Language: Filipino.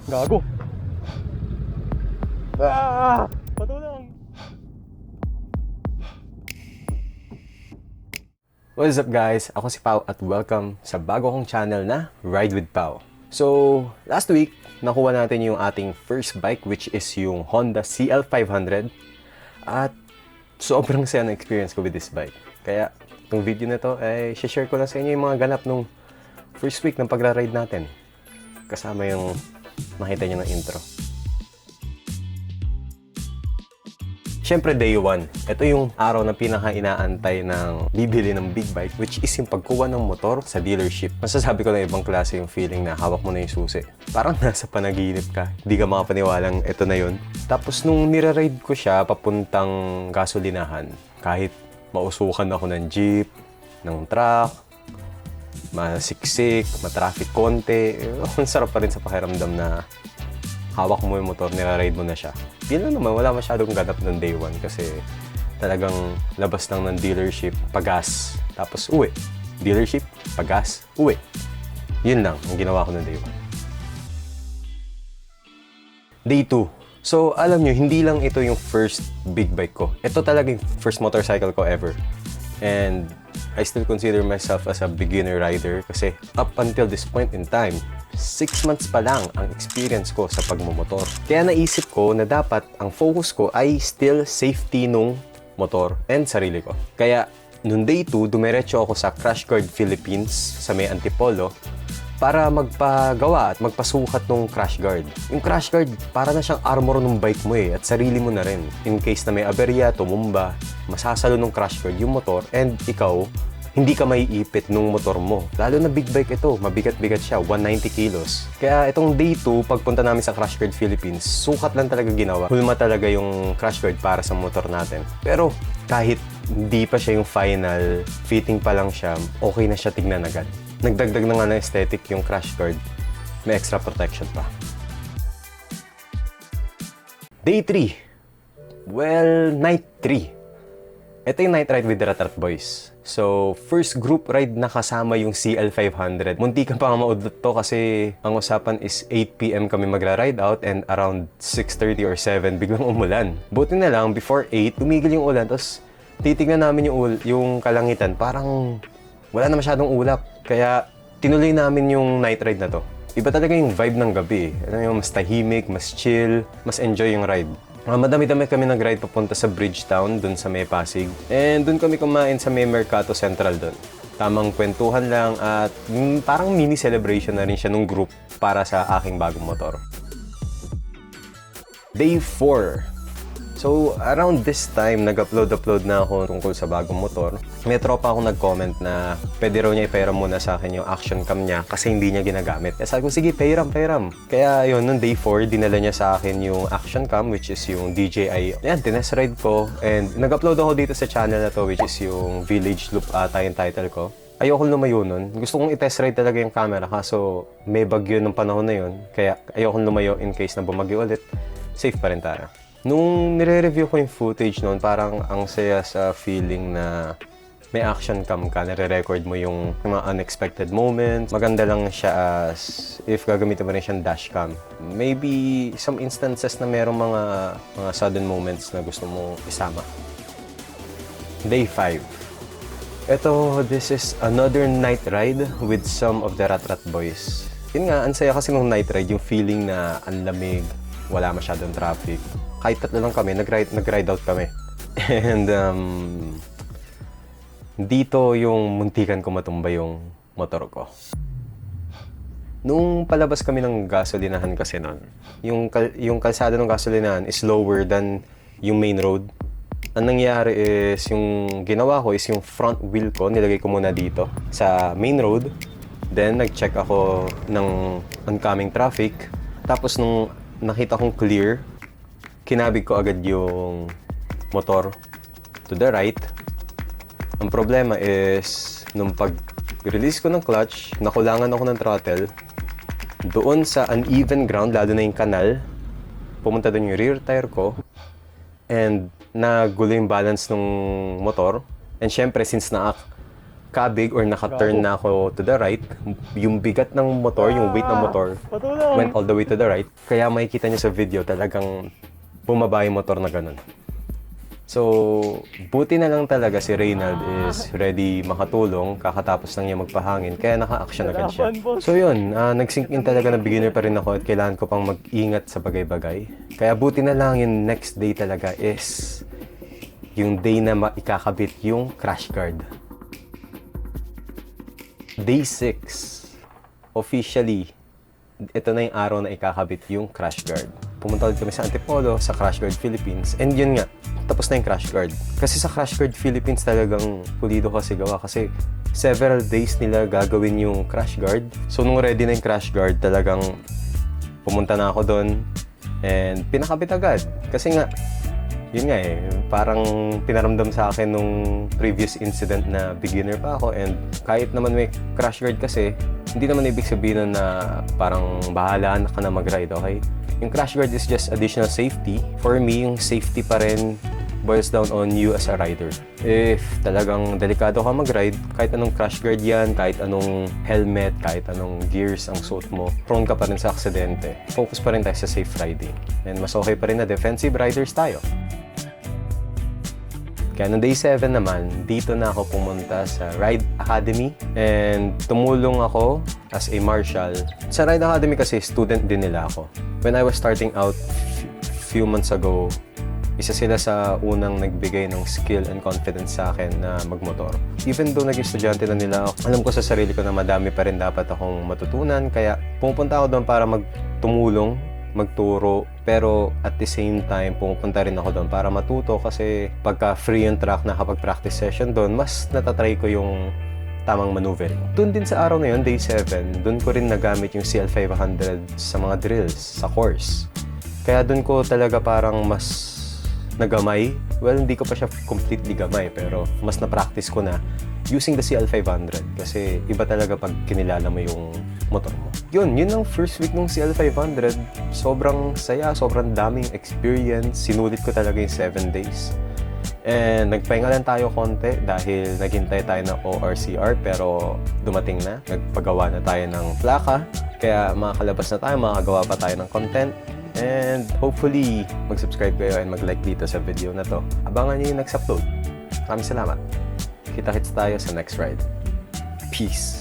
Gago. Ah! Patulang. What's up guys? Ako si Pao at welcome sa bago kong channel na Ride with Pao. So, last week, nakuha natin yung ating first bike which is yung Honda CL500 at sobrang saya na experience ko with this bike. Kaya, itong video na to ay share ko lang sa inyo yung mga ganap nung first week ng pagra-ride natin. Kasama yung makita nyo ng intro. Siyempre, day 1. Ito yung araw na pinaka-inaantay ng bibili ng big bike, which is yung pagkuha ng motor sa dealership. Masasabi ko na ibang klase yung feeling na hawak mo na yung susi. Parang nasa panaginip ka. Hindi ka makapaniwalang ito na yun. Tapos nung nire-ride ko siya papuntang gasolinahan, kahit mausukan ako ng jeep, ng truck, masiksik, matraffic konti, ang sarap pa rin sa pakiramdam na hawak mo yung motor, nire-ride mo na siya. Yun lang naman, wala masyadong ganap ng day 1 kasi talagang labas lang ng dealership, pagas, tapos uwi. Dealership, pagas, uwi. Yun lang ang ginawa ko ng day 1. Day 2. So, alam nyo, hindi lang ito yung first big bike ko. Ito talaga yung first motorcycle ko ever. And I still consider myself as a beginner rider kasi up until this point in time, 6 months pa lang ang experience ko sa pagmumotor. Kaya naisip ko na dapat ang focus ko ay still safety nung motor and sarili ko. Kaya nung day 2, dumiretso ako sa Crash Guard Philippines sa may Antipolo para magpagawa at magpasukat ng crash guard. Yung crash guard, para na siyang armor ng bike mo at sarili mo na rin. In case na may aberya, tumumba, masasalo ng crash guard yung motor and ikaw, hindi ka maiipit nung motor mo. Lalo na big bike ito, mabigat-bigat siya, 190 kilos. Kaya itong day 2, pagpunta namin sa Crash Guard Philippines, sukat lang talaga ginawa. Hulma talaga yung crash guard para sa motor natin. Pero kahit hindi pa siya yung final, fitting pa lang siya, okay na siya tignan agad. Nagdagdag na nga ng aesthetic yung crash guard, may extra protection pa. Day 3. Well, night 3. Ito yung night ride with the Rat Boys. So, first group ride na kasama yung CL500. Munti ka pa nga maudlot to kasi ang usapan is 8 PM kami magra-ride out and around 6:30 or 7 biglang umulan. Buti na lang, before 8, tumigil yung ulan. Tapos, titignan namin yung kalangitan. Parang wala na masyadong ulap. Kaya, tinuloy namin yung night ride na to. Iba talaga yung vibe ng gabi. Ano yung mas tahimik, mas chill, mas enjoy yung ride. Madami-dami kami nag-ride papunta sa Bridgetown, dun sa may Pasig. And dun kami kumain sa may Mercato Central dun. Tamang kwentuhan lang at parang mini celebration na rin siya nung group para sa aking bagong motor. Day 4. So, around this time, nag-upload na ako tungkol sa bagong motor. May tropa akong nag-comment na pwede raw niya ipairam muna sa akin yung action cam niya kasi hindi niya ginagamit. Kaya sabi ko, sige, pairam. Kaya yun, nung day 4, dinala niya sa akin yung action cam which is yung DJI. Ayan, tinest ride ko. And nag-upload ako dito sa channel na to which is yung Village Loop ata yung title ko. Ayoko lumayo nun. Gusto kong i-test ride talaga yung camera kaso may bagyo ng panahon na yun. Kaya ayoko lumayo in case na bumagyo ulit. Safe pa rin tayo. Nung nire-review ko yung footage noon, parang ang saya sa feeling na may action cam ka, nire-record mo yung mga unexpected moments. Maganda lang siya as if gagamitin mo rin siyang dashcam. Maybe some instances na merong mga sudden moments na gusto mo isama. Day 5. This is another night ride with some of the Rat Boys. Yun nga, ang saya kasi nung night ride, yung feeling na ang lamig, wala masyadong traffic. Kahit tatlo lang kami, nag-ride out kami. And dito yung muntikan ko matumba yung motor ko. Nung palabas kami ng gasolinahan kasi nun, yung kalsada ng gasolinahan is lower than yung main road. Ang nangyari is, yung ginawa ko is yung front wheel ko, nilagay ko muna dito sa main road. Then, nag-check ako ng oncoming traffic. Tapos, nung nakita kong clear, kinabig ko agad yung motor to the right. Ang problema is, nung pag-release ko ng clutch, nakulangan ako ng throttle. Doon sa uneven ground, lalo na yung kanal, pumunta doon yung rear tire ko. And nagulo yung balance ng motor. And syempre, since nakakabig or naka-turn na ako to the right, yung bigat ng motor, yung weight ng motor, went all the way to the right. Kaya makikita niyo sa video talagang bumaba yung motor na ganun. So, buti na lang talaga si Reynald is ready makatulong, kakatapos lang niya magpahangin, kaya naka-action agad siya. So yun, nag-sink in talaga na beginner pa rin ako at kailangan ko pang mag-ingat sa bagay-bagay. Kaya buti na lang yung next day talaga is yung day na ikakabit yung crash guard. Day 6, officially, ito na yung araw na ikakabit yung crash guard. Pumunta ulit kami sa Antipolo, sa Crash Guard Philippines. And yun nga, tapos na yung crash guard. Kasi sa Crash Guard Philippines talagang pulido kasi gawa. Kasi several days nila gagawin yung crash guard. So nung ready na yung crash guard, talagang pumunta na ako doon. And pinakabit agad. Kasi nga, yun nga parang pinaramdam sa akin nung previous incident na beginner pa ako. And kahit naman may crash guard kasi, hindi naman ibig sabihin nun na parang bahala ka na mag-ride, okay? Yung crash guard is just additional safety. For me, yung safety pa rin boils down on you as a rider. If talagang delikado ka mag-ride, kahit anong crash guard yan, kahit anong helmet, kahit anong gears ang suot mo, prone ka pa rin sa aksidente. Focus pa rin tayo sa safe riding. And mas okay pa rin na defensive riders tayo. Kaya noong day 7 naman, dito na ako pumunta sa Ride Academy and tumulong ako as a marshal. Sa Ride Academy kasi, student din nila ako. When I was starting out few months ago, isa sila sa unang nagbigay ng skill and confidence sa akin na magmotor. Even though naging estudyante na nila ako, alam ko sa sarili ko na madami pa rin dapat akong matutunan. Kaya pumunta ako doon para tumulong, magturo, pero at the same time pumupunta rin ako doon para matuto kasi pagka free yung track na kapag practice session doon, mas natatry ko yung tamang maneuvering. Doon din sa araw na yun, day 7, doon ko rin nagamit yung CL500 sa mga drills, sa course. Kaya doon ko talaga parang mas nagamay. Well, hindi ko pa siya completely gamay, pero mas na-practice ko na using the CL500 kasi iba talaga pag kinilala mo yung motor mo. Yun ang first week ng CL500. Sobrang saya, sobrang daming experience. Sinulit ko talaga yung 7 days. And nagpahinga lang tayo konti dahil naghintay tayo ng ORCR pero dumating na. Nagpagawa na tayo ng plaka. Kaya makakalabas na tayo, makagawa pa tayo ng content. And hopefully, mag-subscribe kayo and mag-like dito sa video na to. Abangan nyo yung next upload. Maraming salamat. Kita-kits tayo sa next ride. Peace!